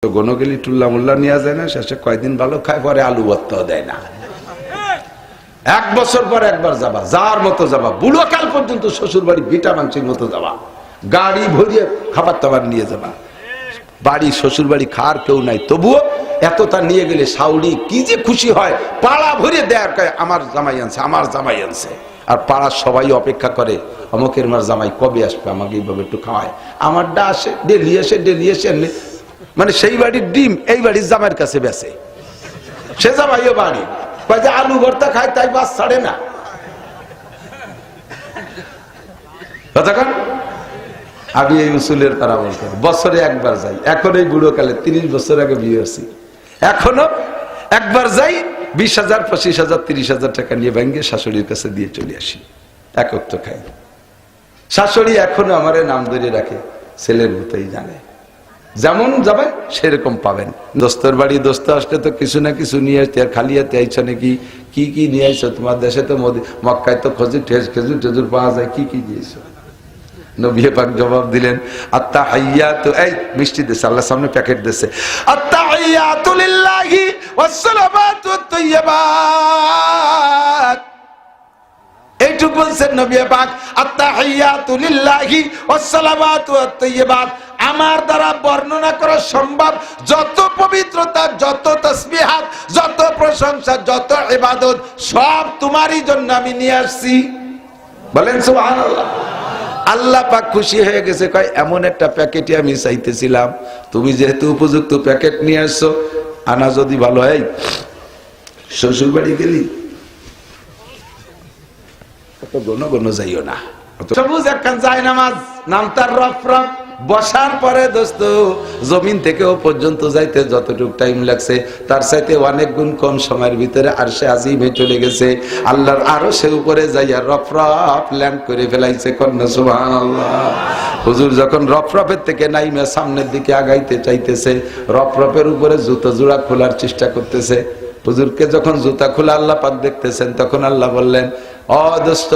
তো গনগেলি টুল্লা মুল্লা নিয়ে যায় না, শেষে কয়দিন ভালো খায়, পরে আলু ভর্তাও দেয় না। 1 বছর পর একবার যাবা, যার মতো যাবা, বুড়ো কাল পর্যন্ত শ্বশুর বাড়ি বিটা মাংসের মতো যাবা, গাড়ি ভরিয়ে খাবার টাবার নিয়ে যাবা। বাড়ি শ্বশুর বাড়ি খার কেউ নাই, তবুও এত তা নিয়ে গেলে শাউরি কি যে খুশি হয়, পাড়া ভরিয়ে দেয়, আমার জামাই আনছে, আমার জামাই আনছে। আর পাড়ার সবাই অপেক্ষা করে অমুকের মার জামাই কবে আসবে, আমাকে এইভাবে একটু খাওয়ায়। আমারটা আসে, ডেলি এসে মানে সেই বাড়ির ডিম এই বাড়ির জামাইয়ের কাছে বেচে, সে জামাইও বাড়ি কয় যে আলু ভর্তা খায়, তাই বাস ছাড়ে না। আমি এই উসুলের পরামর্শ করি, বছরে একবার যাই। এখন এই বুড়ো কালে 30 বছর আগে বিয়ে হয়েছি, এখনো একবার যাই, 20,000 25,000 30,000 টাকা নিয়ে ব্যাংকে শাশুড়ির কাছে দিয়ে চলে আসি, এক ওয়াক্ত খাই। শাশুড়ি এখনো আমারে নাম ধরে রাখে, ছেলের মতোই জানে, যেমন যাবেন সেরকম পাবেন। দোস্তর বাড়ি দোস্ত আসলে তো কিছু না কিছু নিয়ে আসতে, আর খালি হাতে আইছো নাকি, কি কি নিয়ে আসছো? তোমার দেশে তো মক্কায় তো খেজুর টেজুর পাওয়া যায়, কি কি দিয়েছো? নবী পাক জবাব দিলেন, আত্তাহিয়াতু, এই মিষ্টি দেশে আল্লাহর সামনে প্যাকেট দেশে, আত্তাহিয়াতু লিল্লাহি ওয়াসসালামাতু আত-তাইয়্যিবাত। এইটুকু বলছেন নবী পাক, আত্তাহিয়াতু লিল্লাহি ওয়াসসালামাতু আত-তাইয়্যিবাত। আমার দ্বারা বর্ণনা করা সম্ভব যত পবিত্রতা, যত তাসবিহাত, যত প্রশংসা, যত ইবাদত, সব তোমারই জন্য আমি নিয়ে আসছি। বলেন সুবহানাল্লাহ। আল্লাহ পাক খুশি হয়ে গেছে, কয় এমন একটা প্যাকেটই আমি চাইতেছিলাম, তুমি যেহেতু উপযুক্ত প্যাকেট নিয়ে আসছো। আনা যদি ভালো হয়, শ্বশুর বাড়ি গেলি অত ঘন যাইও না, সবুজ একখান যায় নামাজ, নাম তার রফরফ। বসার পরে দোস্ত জমিন থেকে ও পর্যন্ত যাইতে যতটুকু টাইম লাগছে, তার চাইতে অনেক গুণ কম সময়ের ভিতরে আরশে আজিমে চলে গেছে। আল্লাহর আরশের উপরে যাইয়া রফরফ ল্যান্ড করে ফেলাইছে। কন্যা সুবহানাল্লাহ। হুজুর যখন রফরফের থেকে নাইমে সামনের দিকে আগাইতে চাইতেছে, রফরফের উপরে জুতো জোড়া খোলার চেষ্টা করতেছে। হুজুরকে যখন জুতা খোলা আল্লাহ পাক দেখতেছেন, তখন আল্লাহ বললেন, ও দোস্ত,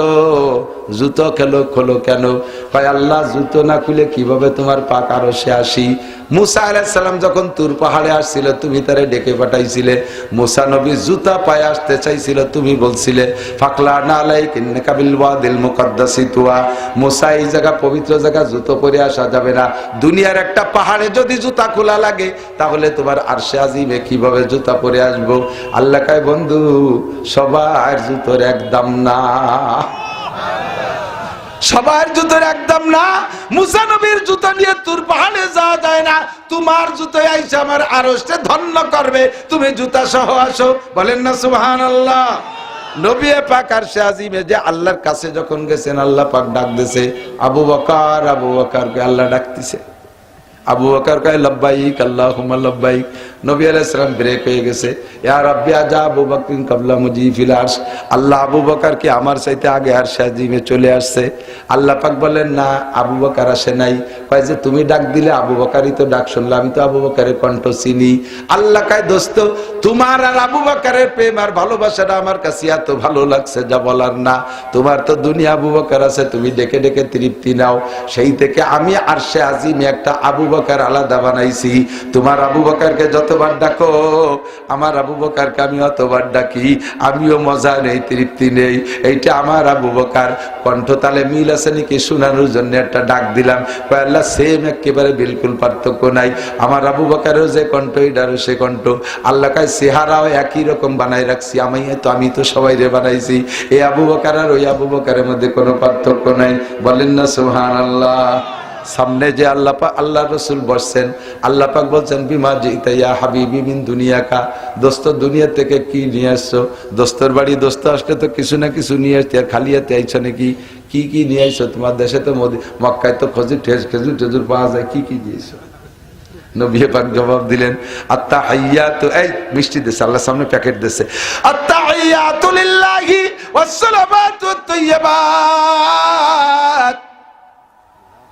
জুতো খোলো কেন? কয় আল্লাহ, জুতো না খুলে কিভাবে তোমার পাক আরশে আসি? মুসা আলাইহিস সালাম যখন তুর পাহাড়ে আসছিল, তুমি তারে ডেকে পাঠাইছিলে। মুসা নবী জুতা পায়ে আসতে চাইছিল, তুমি বলছিলে ফাকলানা আলাইকা ইন্নাকা বিল ওয়াদিল মুকাদ্দাসি তুয়া। মুসা, এই জায়গা পবিত্র জায়গা, জুতো পরে আসা যাবে না। দুনিয়ার একটা পাহাড়ে যদি জুতা খোলা লাগে, তাহলে তোমার আরশে আজিমে কিভাবে জুতা পরে আসবো? আল্লাহ কয়, বন্ধু, সবার জুতোর একদম না, সবার জুতোর একদম না। মুসা নবীর জুতো নিয়ে তুর পাহাড়ে যাওয়া যায় না। তোমার জুতো আইসা আমার আরশে ধন্য করবে, তুমি জুতা সহ আসো। বলেন না সুবহানাল্লাহ। নবী পাক আরশে আজিমে যে আল্লাহর কাছে যখন গেছেন, আল্লাহ পাক ডাক দিয়েছে, আবু বকর, আবু বকরকে আল্লাহ ডাকতেছে। আবু বকর কয় লব্বাইক আল্লাহুম্মা লব্বাইক। নবী আলাইহিস সালাম ব্রেক হয়ে গেছে, ইয়া রাব্বি আজা আবু বকরিন কাবলা মুজিফিল আরশ। আল্লাহ আবু বকর কি আমার চাইতে আগে আরশে আজিমে চলে আসছে? আল্লাহ পাক বলেন, না, আবু বকর আসে নাই। কয় যে তুমি ডাক দিলে আবু বকরই তো ডাক শুনলাম, আমি তো আবু বকরের কণ্ঠ চিনি। আল্লাহ কয়, দোস্ত, তোমার আর আবু বকরের প্রেম আর ভালোবাসাটা আমার কাছে এত ভালো লাগছে যা বলার না। তোমার তো দুনিয়া আবু বকর আছে, তুমি ডেকে ডেকে তৃপ্তি নাও। সেই থেকে আমি আরশে আজিমে একটা আবু বকর আলাদা বানাইছি। তোমার আবু বকরকে যতবার ডাকো, আমার আবু বকরকে আমি অতবার ডাকি, আমিও মজা নেই, তৃপ্তি নেই। এইটা আমার আবু বকর। কণ্ঠতালে মিল আছে নাকি শোনানোর জন্য একটা ডাক দিলাম। আল্লাহ, সেম, একেবারে বিলকুল পার্থক্য নাই। আমার আবু বকরেরও যে কণ্ঠ, এটারও সে কণ্ঠ। আল্লাহ কয় চেহারাও একই রকম বানাই রাখছি, আমি তো সবাই রে বানাইছি। এই আবু বকর আর ওই আবু বকরের মধ্যে কোনো পার্থক্য নাই। বলেন না সুবহানাল্লাহ। সামনে যে আল্লাহ রসুল বসছেন, আল্লাহ পাক বলছেন, বিমা জিতা ইয়া হাবিবি মিন দুনিয়াকা। দোস্ত, দুনিয়া থেকে কি নিয়ে আসছো? দোস্তর বাড়ি দোস্ত আসলে তো কিছু না কিছু নিয়ে আসতে, আর খালি হাতে আইছো নাকি? কি কি নিয়ে আইছো? তোমার দেশে তো মক্কায় তো খেজুর টেজুর পাওয়া যায়, কি কি দিয়েছো? নবী পাক জবাব দিলেন, আত্তাহিয়াতু, এই মিষ্টি দেশে আল্লাহর সামনে প্যাকেট দেশে, আত্তাহিয়াতু লিল্লাহি ওয়াসসালামাতু আত-তাইয়্যিবাত।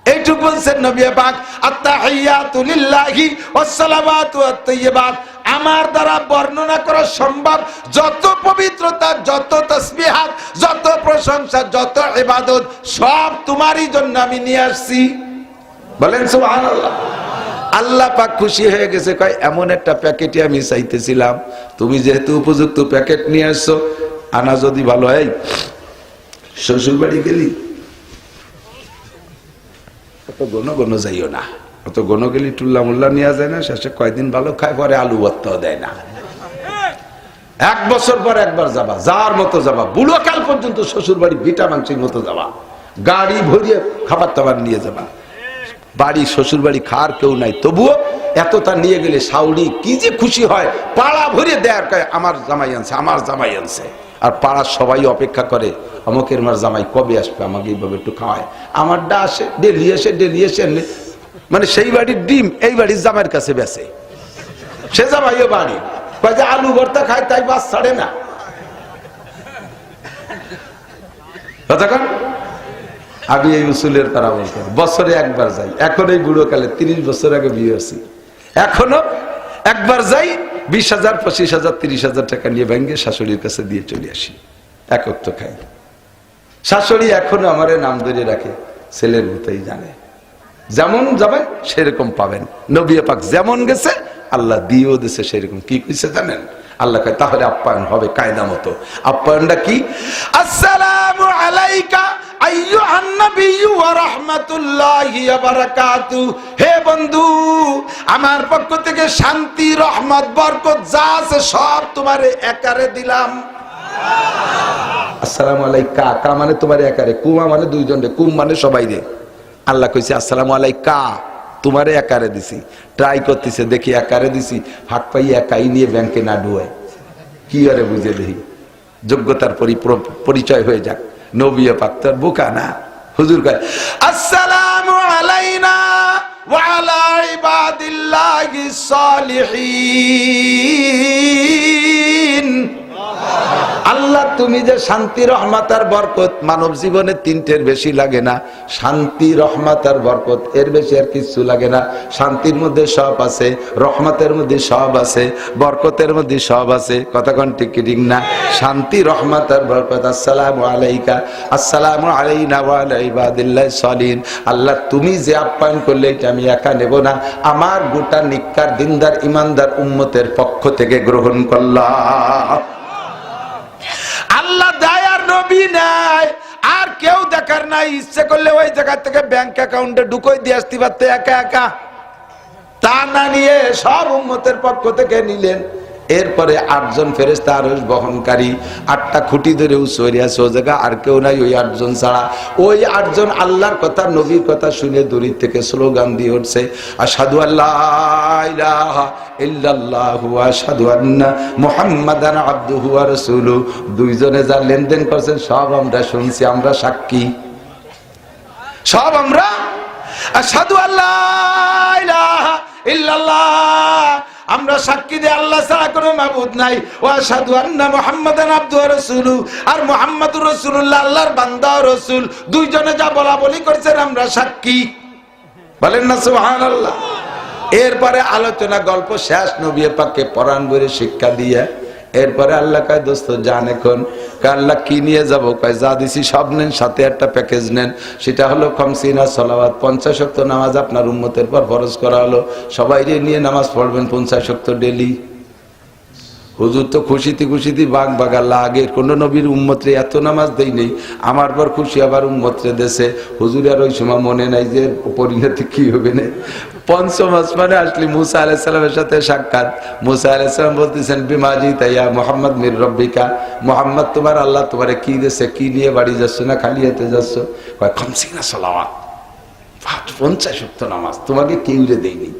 এইটুকু বলছেন নবী পাক, আত্তাহিয়াতু লিল্লাহি ওয়াসসালামাতু আত-তাইয়্যিবাত। আমার দ্বারা বর্ণনা করা সম্ভব যত পবিত্রতা, যত তাসবিহাত, যত প্রশংসা, যত ইবাদত, সব তোমারই জন্য আমি নিয়ে আসছি। বলেন সুবহানাল্লাহ। আল্লাহ পাক খুশি হয়ে গেছে, কয় এমন একটা প্যাকেটে আমি চাইতেছিলাম, তুমি যেহেতু উপযুক্ত প্যাকেট নিয়ে আসছো, আনা যদি ভালো হয় শ্বশুর বাড়ি গেলি অত ঘন ঘন যাইও না, অত ঘন গেলি টুল্লা মুল্লা নেওয়া যায় না, শেষে কয়দিন ভালো খায়, পরে আলু ভর্তাও দেয় না। 1 বছর পর একবার যাবা, যাওয়ার মতো যাবা, বুড়ো কাল পর্যন্ত শ্বশুর বাড়ি ভিটা মাংসের মতো যাবা, গাড়ি ভরিয়ে খাবার টাবার নিয়ে যাবা। বাড়ি শ্বশুর বাড়ি খাওয়ার কেউ নাই, তবুও এতটা নিয়ে গেলে শাউরি কি যে খুশি হয়, পাড়া ভরিয়ে দেয়ার কয় আমার জামাই আনছে, আমার জামাই আনছে। আর পাড়ার সবাই অপেক্ষা করে অমুকের মার জামাই কবে আসবে, আমাকে এইভাবে একটু খাওয়ায়। আমারটা আসে ডেলি এসে মানে সেই বাড়ির ডিম এই বাড়ির জামাইয়ের কাছে বেচে, সে জামাইও বাড়ি কয় যে আলু ভর্তা খায়, তাই বাস ছাড়ে না। কতক্ষণ আমি এই উসুলের তারা বলতে বছরে একবার যাই, এখন এই বুড়ো কালে 30 বছর আগে বিয়ে হয়েছি, এখনো একবার যাই, 20,000 25,000 30,000 টাকা নিয়ে ব্যাংকে শাশুড়ির কাছে দিয়ে চলে আসি, এক ওয়াক্ত খাই। শাশুড়ি এখনো আমারে নাম ধরে রাখে, ছেলের মতোই জানে, যেমন যাবেন সেরকম পাবেন। নবী পাক যেমন গেছে আল্লাহ দিয়েও দিয়েছে সেরকম। কি কইছে জানেন? আল্লাহ কয় তাহলে আপ্যায়ন হবে কায়দা মতো। আপ্যায়নটা কি? আসসালামু আলাইকা আইয়ুহান নাবিয়্যু ওয়া রাহমাতুল্লাহি ওয়া বারাকাতুহু। হে বন্ধু, আমার পক্ষ থেকে শান্তি, রহমত, বরকত যা আছে সব তোমারে একারে দিলাম। আসসালামু আলাইকা, কা মানে তোমারে একারে, কুমা মানে দুইজন রে, কুম মানে সবাই রে। আল্লাহ কইছে আসসালামু আলাইকা, তোমারে একারে দিছি। ট্রাই করতেছে, দেখি একারে দিছি, হাত পাই একাই নিয়ে ব্যাংকে না ডুয়ায়, কি আরে বুঝে দেখি যোগ্যতার পরিচয় হয়ে যাক। নবী পাক তার বোকা না, হুজুর কয় আসসালামু আলাইনা ওয়া আলা ইবাদিল্লাহিস সালিহিন। আল্লাহ তুমি যে শান্তি, রহমত আর বরকত, মানব জীবনে 3টের বেশি লাগে না। শান্তি, রহমত আর বরকত, এর বেশি আর কিছু লাগে না। শান্তির মধ্যে সব আছে, রহমতের মধ্যে সব আছে, বরকতের মধ্যে সব আছে। কতক্ষণ ঠিক ঠিক না? শান্তি, রহমত আর বরকত। আসসালামু আলাইকা, আসসালামু আলাইনা ওয়া আলা ইবাদিল্লাহিস সালিহিন। আল্লাহ তুমি যে আপ্যায়ন করলে এটা আমি একা নেব না, আমার গোটা নিক্কার দিনদার ইমানদার উম্মতের পক্ষ থেকে গ্রহণ করলাম। আল্লাহ দেয় আর নবী নাই, আর কেউ দেখার নাই। ইচ্ছে করলে ওই জায়গা থেকে ব্যাংক অ্যাকাউন্টে ঢুকোই দিয়ে আসতে পারতে একা একা, তা না নিয়ে সব উম্মতের পক্ষ থেকে নিলেন। এরপরে 8 জন ফেরেশতা আরশ বহনকারী 8টা খুঁটি ধরে উসরে আছে, ও জায়গা আর কেউ নাই ওই 8 জন ছাড়া। ওই 8 জন আল্লাহর কথা, নবীর কথা শুনে দূর থেকে স্লোগান দিয়ে উঠছে, আশহাদু আল্লা ইলাহা ইল্লাল্লাহু ওয়া আশহাদু আন্না মুহাম্মাদান আবদুহু ওয়া রাসূলুহু। 2 জনে যা লেনদেন করছেন সব আমরা শুনছি, আমরা সাক্ষী, সব আমরা। আশহাদু আল্লা ইলাহা ইল্লাল্লাহ, আমরা সাক্ষী দিয়ে আল্লাহ ছাড়া কোনো মাবুদ নাই। ওয়া আশহাদু আন্না মুহাম্মাদান আবদুহু ওয়া রাসূলুহু, আর মুহাম্মাদুর রাসূলুল্লাহ আল্লাহর বান্দা ও রাসূল। 2 জনে যা বলা বলি করছেন আমরা সাক্ষী, বলেন না সুবহানাল্লাহ। এরপরে আলোচনা গল্প শেষ, নবী পাককে পরাণ ভরে শিক্ষা দিয়ে এরপরে আল্লাহ কয় দোস্ত যান এখন। আল্লাহ কি নিয়ে যাবো? কয় যা দিছি সব নেন, সাথে একটা প্যাকেজ নেন, সেটা হলো খামসিনা সালাওয়াত, 50 ওয়াক্ত নামাজ আপনার উম্মতের পর ফরজ করা হলো। সবাই নিয়ে নামাজ পড়বেন 50 ওয়াক্ত ডেলি। হুজুর তো খুশিতে খুশিতে বাঘ বাগাল্লা, আগের কোন নবীর উম্মতরে এত নামাজ দেই নেই, আমার পর খুশি আবার উম্মতরে দেশে। হুজুর আর ওই সময় মনে নাই যে পরিণতি কি হবে না। 5ম আসমানে আসলি মুসা আলাইহিস সালামের সাথে সাক্ষাৎ। মুসা আলাইহিস সালাম বলতেছেন বিমাজি তাইয়া মুহাম্মদ মির রব্বিকা, মুহাম্মদ তোমার আল্লাহ তোমারে কি দেশে, কি নিয়ে বাড়ি যাচ্ছ না খালি হাতে যাচ্ছ? কয় খামসিনা সালাওয়াত, 50 ওয়াক্ত নামাজ তোমাকে কেউ রে দেয়নি।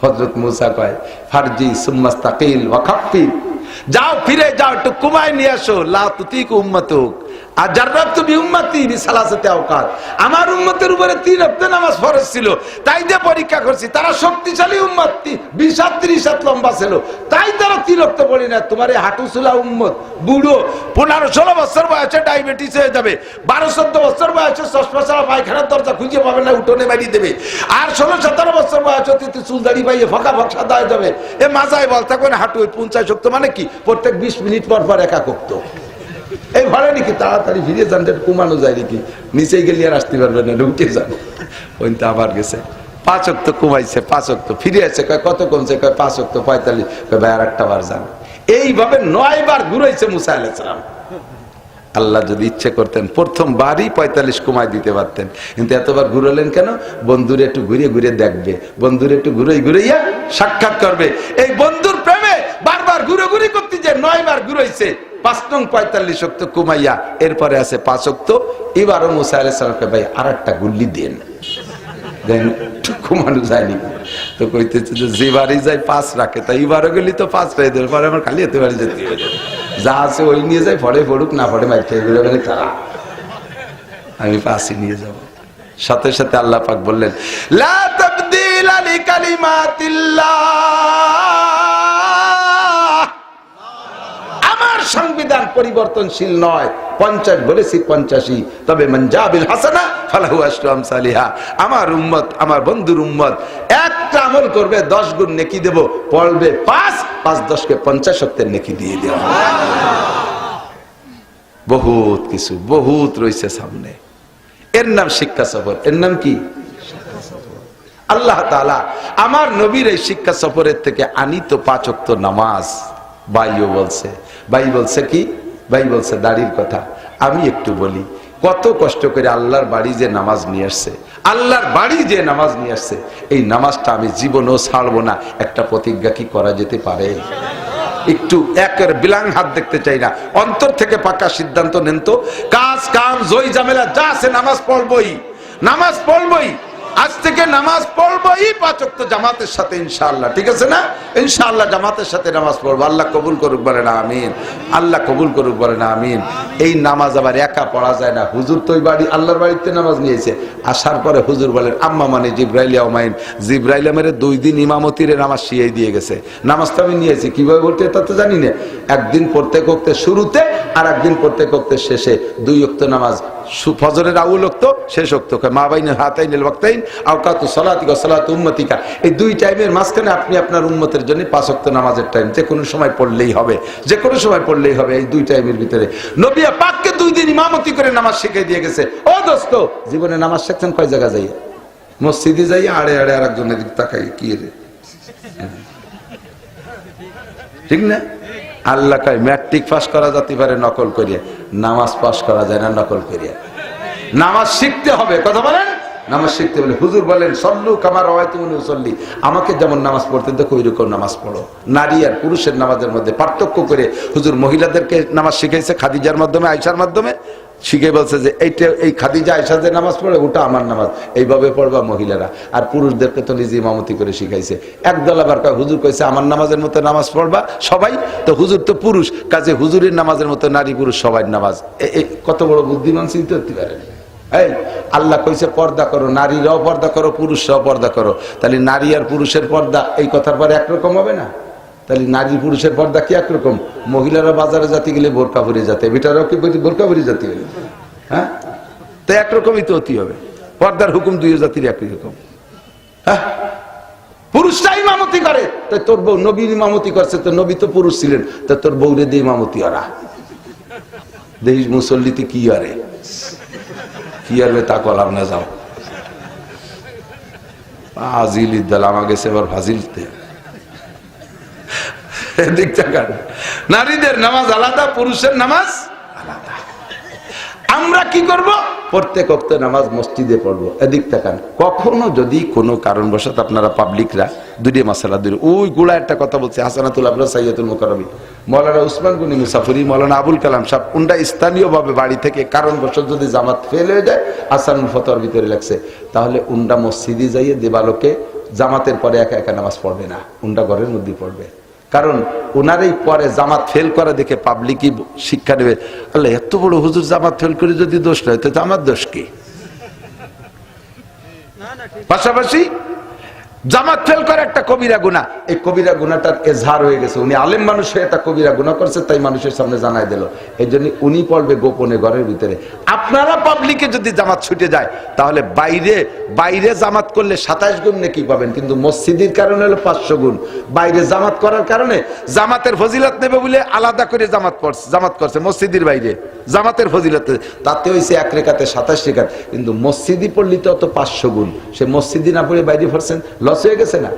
হযরত মুসা কয় ফারজি সুম্মাস্তাকিল ওয়া খাফফি, যাও ফিরে যাও, একটু কুমায় নিয়ে আসো। লা তুতিক উম্মাতুক আর জাররাতু বি উম্মতি বিসালাসাতি আওকাত, আমার উম্মতের উপরে 3 ওয়াক্ত নামাজ ফরজ ছিল, তাই দিয়ে পরীক্ষা করছি। তারা শক্তিশালী উম্মত, 20-30 হাত লম্বা ছিল, তাই তারা 3 ওয়াক্ত পড়ি না। তোমার এই হাঁটুসুলা উম্মত, বুড়ো 15-16 বছর বয়সে ডায়াবেটিস হয়ে যাবে, 12-14 বছর বয়সে চশমা ছাড়া পায়খানার দরজা খুঁজে পাবে না, উঠোনে বাড়ি দেবে। আর 16-17 বছর বয়সে চুল দাড়ি পাইয়ে ফাঁকা ফাঁকা দেওয়া যাবে। এ মাজায় বল থাকবে না হাঁটু 50 ওয়াক্ত মানে কি? প্রত্যেক 20 মিনিট পর পর একা করত। এই ভাড়া নাকি তাড়াতাড়ি ফিরে যান, কমানো যায় নাকি? নিচে গেলে আর আসতে পারবে না, ঢুকে যান। ওই তো আবার গেছে 5 ওয়াক্ত কমাইছে, 5 ওয়াক্ত ফিরে আছে, কয় কত কমছে, কয় 5 ওয়াক্ত 45, কয় ভাই আর একটা বার যান। এইভাবে 9 বার ঘুরাইছে মুসা আলাইহিস সালাম। আল্লাহ যদি ইচ্ছে করতেন প্রথম বারই 45 কমায় দিতে পারতেন, কিন্তু এতবার ঘুরালেন কেন? বন্ধুরে একটু ঘুরিয়ে ঘুরিয়ে দেখবে, বন্ধুরে একটু ঘুরাইয়া সাক্ষাৎ করবে। এই বন্ধুর প্রেমে বারবার ঘুরে করতে যে 9 বার ঘুরাইছে, 5 নং 45 ওয়াক্ত কমাইয়া এরপরে আছে 5 ওয়াক্ত। এবারও মুসা আলাইহিস সালামকে ভাই আর একটা গুল্লি দেন, কমানো যায়নি তো কইতেছে যে বাড়ি যায় 5 রাখে, তাই এবারও গেলি তো 5 পেয়ে দেবে, পরে আমার খালি এতে বাড়ি যেতে হবে, যা আছে ওই নিয়ে যাই, পরে পড়ুক না পড়ে মাইর খেয়ে গেলে তারা, আমি 5ই নিয়ে যাব। সাথে সাথে আল্লাহ পাক বললেন লা তাবদীলা লিকালিমাতিল্লাহ, আমার সংবিধান পরিবর্তনশীল নয়। 50 বলেছি 85, তবে মান জাবিল হাসানা ফালাহু আশরু আমসালিহা। আমার উম্মত, আমার বন্ধুর উম্মত একটা আমল করবে 10 গুণ নেকি দেব, পড়বে 5, 5 10 কে 50 ওয়াক্তের নেকি দিয়ে দেব। বহুত কিছু, বহুত রয়েছে সামনে। এর নাম শিক্ষা সফর। এর নাম কি? আল্লাহ তাআলা আমার নবীর এই শিক্ষা সফরের থেকে আনিত 5 ওয়াক্ত নামাজ ভাইও বলছে, ভাই বলছে কি? ভাই বলছে দাড়ির কথা। আমি একটু বলি, কত কষ্ট করে আল্লাহর বাড়ি যে নামাজ নিয়ে আসছে, আল্লাহর বাড়ি যে নামাজ নিয়ে আসছে, এই নামাজটা আমি জীবনেও ছাড়বো না, একটা প্রতিজ্ঞা কি করা যেতে পারে? একটু একের বিলাং হাত দেখতে চাই না, অন্তর থেকে পাকা সিদ্ধান্ত নেন তো। কাজ কাম জয় ঝামেলা যা আছে নামাজ পড়বই, নামাজ পড়বই, আজ থেকে নামাজ পড়বই 5 ওয়াক্ত জামাতের সাথে ইনশাআল্লাহ। ঠিক আছে না? ইনশাআল্লাহ জামাতের সাথে নামাজ পড়বো। আল্লাহ কবুল করুক বলেন আমিন। আল্লাহ কবুল করুক বলেন আমিন। এই নামাজ আবার একা পড়া যায় না। হুজুর তো ওই বাড়ি আল্লাহর বাড়িতে নামাজ নিয়েছে, আসার পরে হুজুর বলেন আম্মা মানে জিব্রাইল ওমাইন, জিব্রাইল মেরে 2 দিন ইমামতির নামাজ শিখিয়ে দিয়ে গেছে। নামাজটা আমি নিয়েছি, কিভাবে পড়তে তা তো জানি না। একদিন পড়তে করতে শুরুতে, আর একদিন পড়তে করতে শেষে 2 ওয়াক্ত নামাজ, ফজরের আউল ওয়াক্ত, শেষ ওয়াক্ত, মা বাইনাল হাতাইনিল ওয়াক্তাইন আওকাতু সালাতিকা সালাতু উম্মতিকা। এই 2 টাইমের মাঝখানে আপনি আপনার উম্মতের জন্য 5 ওয়াক্ত নামাজের টাইম যে কোনো সময় পড়লেই হবে, যে কোনো সময় পড়লেই হবে। এই 2 টাইমের ভিতরে নবী পাককে 2 দিন ইমামতি করে নামাজ শিখিয়ে দিয়ে গেছে। ও দোস্ত, জীবনে নামাজ শিখছেন কয় জায়গা যাইয়া? মসজিদে যাইয়া আড়ে আড়ে আরেকজনের দিকে তাকাই, কি রে, ঠিক না? আল্লাহ কয় ম্যাট্রিক পাস করা যেতে পারে নকল করিয়া, নামাজ পাস করা যায় না নকল করিয়া। নামাজ শিখতে হবে, কথা বলেন, নামাজ শিখতে বলে। হুজুর বলেন সল্লু কামা রাআইতুমুনি উসাল্লি, আমাকে যেমন নামাজ পড়তে দেখো ওইরকম নামাজ পড়ো। নারী আর পুরুষের নামাজের মধ্যে পার্থক্য করে হুজুর মহিলাদেরকে নামাজ শিখাইছে খাদিজার মাধ্যমে, আয়েশার মাধ্যমে শিখে বলছে যে এইটা, এই খাদিজা আয়েশা যে নামাজ পড়ে ওটা আমার নামাজ, এইভাবে পড়বা মহিলারা। আর পুরুষদেরকে তো নিজে ইমামতি করে শিখাইছে। একদল আবার হুজুর কইছে আমার নামাজের মতো নামাজ পড়বা সবাই, তো হুজুর তো পুরুষ, কাজে হুজুরের নামাজের মতো নারী পুরুষ সবাই নামাজ। কত বড় বুদ্ধিমান চিন্তা করতে পারেন। এই আল্লাহ কইছে পর্দা করো, নারীরাও পর্দা করো, পুরুষরাও পর্দা করো। তাহলে নারী আর পুরুষের পর্দা এই কথার পরে একরকম হবে না? তাহলে নারী পুরুষের পর্দা কি একরকম? মহিলারা বাজারে যেতে গেলে বোরকা পরে যেতে, বেটারাও কি বোরকা পরে যেতে হবে? হ্যাঁ, তো একরকমই তো হতে হবে। পর্দার হুকুম 2 জাতির একই রকম। হ্যাঁ, পুরুষরা ইমামতি করে, তাই তোর বউ নবীর ইমামতি করছে, তো নবী তো পুরুষ ছিলেন, তা তোর বউরে দিয়ে ইমামতি ওরা দেখিস মুসল্লিতে কি আরে কি আরবে তা কলাম না, যাও ফাজিল ইদ্দাল আমা গেছে এবার ফাজিলতে। এদিক তাকান, নারীদের নামাজ আলাদা, পুরুষের নামাজ আলাদা। আমরা কি করব? প্রত্যেক ওয়াক্ত নামাজ মসজিদে পড়বো। এদিক তাকান, কখনো যদি কোনো কারণবশত আপনারা পাবলিকরা দুইটা মাসালা দূরে, ওই গোড়া একটা কথা বলছে হাসানাতুল আবরার সাইয়াতুল মুকাররমিন মৌলানা উসমান গনি মুসাফিরি, মৌলানা আবুল কালাম সাহেব, উন্ডা স্থানীয়ভাবে বাড়ি থেকে কারণবশত যদি জামাত ফেল হয়ে যায়, আসানুল ফতোয়ার ভিতরে লাগছে, তাহলে উন্ডা মসজিদে যাইয়ে দেবালোকে জামাতের পরে একা একা নামাজ পড়বে না, উন্ডা ঘরের মধ্যে পড়বে। কারণ ওনারই পরে জামাত ফেল করে দেখে পাবলিকই শিক্ষা নেবে, আল্লাহ এত বড় হুজুর জামাত ফেল করে যদি দোষ নয় তো আমার দোষ কি? পাশাপাশি জামাত ফেল করে একটা কবিরা গুনাহ, এই কবিরা গুনাহটার এজহার হয়ে গেছে, উনি আলেম মানুষ হয়ে একটা কবিরা গুনাহ করছে, তাই মানুষের সামনে জানাই দিল। এই জন্য উনি পড়বে গোপনে ঘরের ভিতরে। আপনারা পাবলিকে যদি জামাত ছুটে যায় তাহলে বাইরে জামাত করলে 27 গুণ নেকি পাবেন, কিন্তু মসজিদের কারণে হলো 500 গুণ। বাইরে জামাত করার কারণে জামাতের ফজিলত নেবে বলে আলাদা করে জামাত করছে মসজিদের বাইরে জামাতের ফজিলত, তাতে হয়েছে 1 রেখাতে 27 রেখাত, কিন্তু মসজিদি পড়লে তো অত 500 গুণ। সে মসজিদি না পড়ে বাইরে পড়ছেন, লস হয়ে গেছে না?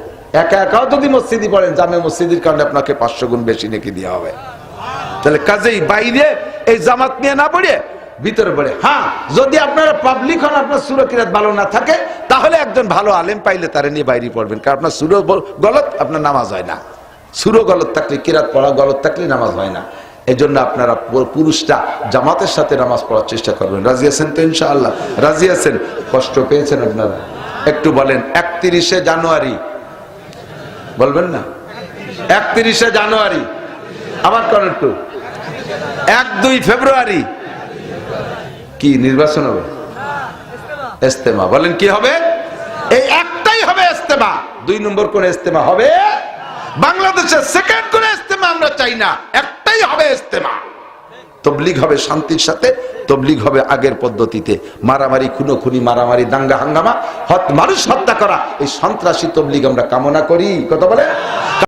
একাও যদি মসজিদি পড়েন জামে মসজিদের কারণে আপনাকে 500 গুণ বেশি নেকি দেওয়া হবে। তাহলে কাজেই বাইরে এই জামাত নিয়ে না পড়ে ভিতরে পড়ে। হ্যাঁ, যদি আপনারা পাবলিক হন, আপনার সূরা কিরাত ভালো না থাকে, তাহলে একজন ভালো আলেম পাইলে তারা নিয়ে বাইরে পড়বেন, কারণ আপনার সূরা গলত, আপনার নামাজ হয় না। সূরা গলত থাকলে, কিরাত পড়া গলত থাকলে নামাজ হয় না। এই জন্য আপনারা পুরুষটা জামাতের সাথে নামাজ পড়ার চেষ্টা করবেন। রাজি আছেন তো? ইনশাআল্লাহ রাজি আছেন? কষ্ট পেয়েছেন আপনারা? একটু বলেন 31শে জানুয়ারি বলবেন না? 31শে জানুয়ারি আবার করেন একটু। 1-2 ফেব্রুয়ারি কি নির্বাচন হবে? ইস্তেমা। বলেন কি হবে? এই একটাই হবে ইস্তেমা। 2 নম্বর কোন ইস্তেমা হবে? বাংলাদেশের সেকেন্ড কোন ইস্তেমা আমরা চাই না, একটাই হবে ইস্তেমা। তবলিগ হবে শান্তির সাথে, তবলিগ হবে আগের পদ্ধতিতে। মারামারি, খুনোখুনি, মারামারি, দাঙ্গা হাঙ্গামা, মানুষ হত্যা করা, এই সন্ত্রাসী তবলিগ আমরা কামনা করি। কথা বলে